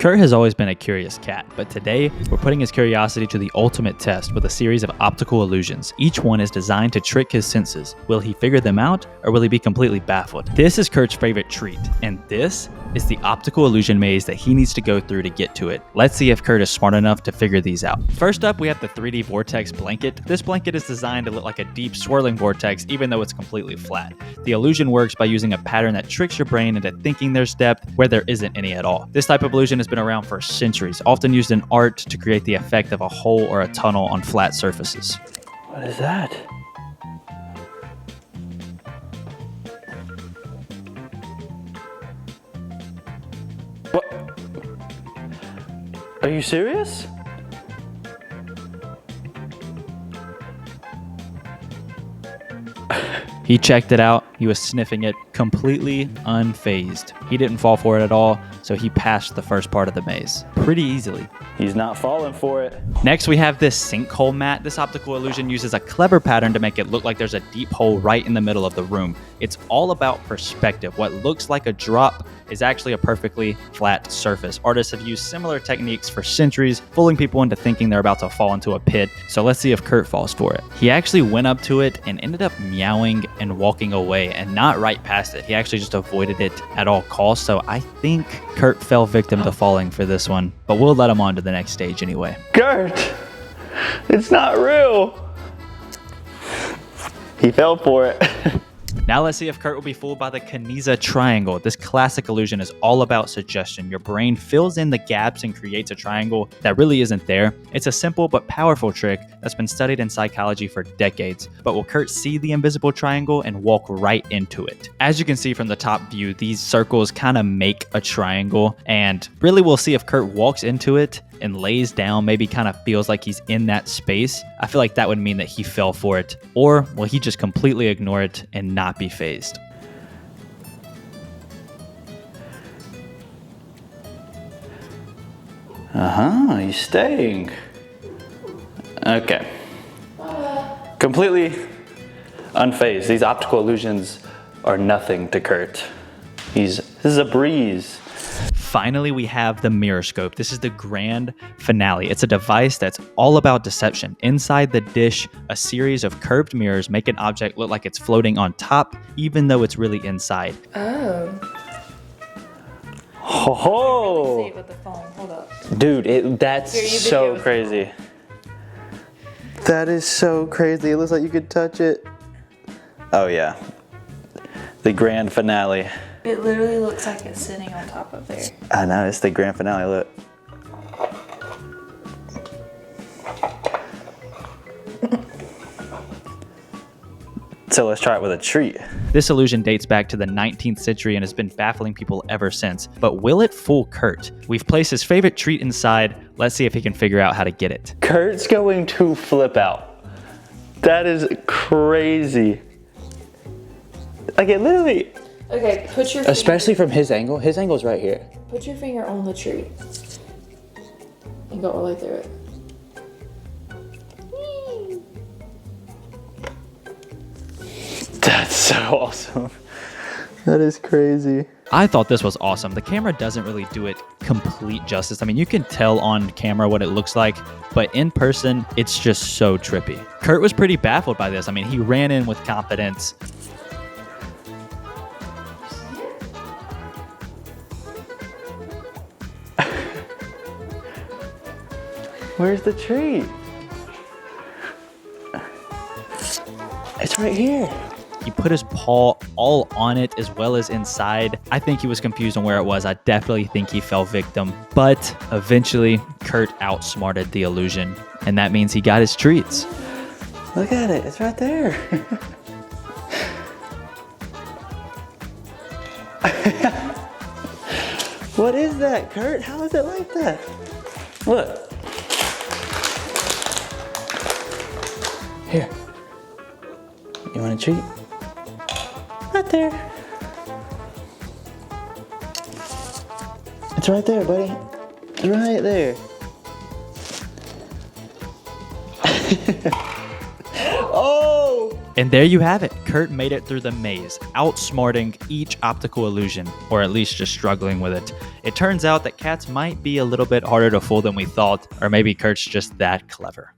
Kurt has always been a curious cat, but today we're putting his curiosity to the ultimate test with a series of optical illusions. Each one is designed to trick his senses. Will he figure them out, or will he be completely baffled? This is Kurt's favorite treat, and this is the optical illusion maze that he needs to go through to get to it. Let's see if Kurt is smart enough to figure these out. First up, we have the 3D Vortex Blanket. This blanket is designed to look like a deep swirling vortex, even though it's completely flat. The illusion works by using a pattern that tricks your brain into thinking there's depth where there isn't any at all. This type of illusion has been around for centuries, often used in art to create the effect of a hole or a tunnel on flat surfaces. What is that? What? Are you serious? He checked it out. He was sniffing it, completely unfazed. He didn't fall for it at all, so he passed the first part of the maze pretty easily. He's not falling for it. Next, we have this sinkhole mat. This optical illusion uses a clever pattern to make it look like there's a deep hole right in the middle of the room. It's all about perspective. What looks like a drop is actually a perfectly flat surface. Artists have used similar techniques for centuries, fooling people into thinking they're about to fall into a pit. So let's see if Kurt falls for it. He actually went up to it and ended up meowing and walking away and not right past it. He actually just avoided it at all costs. So I think Kurt fell victim to falling for this one, but we'll let him on to the next stage anyway. Kurt, it's not real. He fell for it. Now let's see if Kurt will be fooled by the Kanissa Triangle. This classic illusion is all about suggestion. Your brain fills in the gaps and creates a triangle that really isn't there. It's a simple but powerful trick that's been studied in psychology for decades. But will Kurt see the invisible triangle and walk right into it? As you can see from the top view, these circles kind of make a triangle, and really we'll see if Kurt walks into it and lays down, maybe kind of feels like he's in that space. I feel like that would mean that he fell for it. Or will he just completely ignore it and not be fazed? He's staying. Okay. Completely unfazed. These optical illusions are nothing to Kurt. This is a breeze. Finally, we have the Mirroscope. This is the grand finale. It's a device that's all about deception. Inside the dish, a series of curved mirrors make an object look like it's floating on top, even though it's really inside. Oh. Ho Save with the phone. Hold up. Dude, that's so crazy. That is so crazy. It looks like you could touch it. Oh yeah. The grand finale. It literally looks like it's sitting on top of there. I know, it's the grand finale, look. So let's try it with a treat. This illusion dates back to the 19th century and has been baffling people ever since. But will it fool Kurt? We've placed his favorite treat inside. Let's see if he can figure out how to get it. Kurt's going to flip out. That is crazy. Like it literally... Okay, put your Especially from his angle. His angle's right here. Put your finger on the tree. And go all the way through it. That's so awesome. That is crazy. I thought this was awesome. The camera doesn't really do it complete justice. I mean, you can tell on camera what it looks like, but in person, it's just so trippy. Kurt was pretty baffled by this. I mean, he ran in with confidence. Where's the tree? It's right here. He put his paw all on it as well as inside. I think he was confused on where it was. I definitely think he fell victim. But eventually, Kurt outsmarted the illusion. And that means he got his treats. Look at it. It's right there. What is that, Kurt? How is it like that? Look. Here. You want a treat? Right there. It's right there, buddy. Right there. Oh! And there you have it. Kurt made it through the maze, outsmarting each optical illusion, or at least just struggling with it. It turns out that cats might be a little bit harder to fool than we thought, or maybe Kurt's just that clever.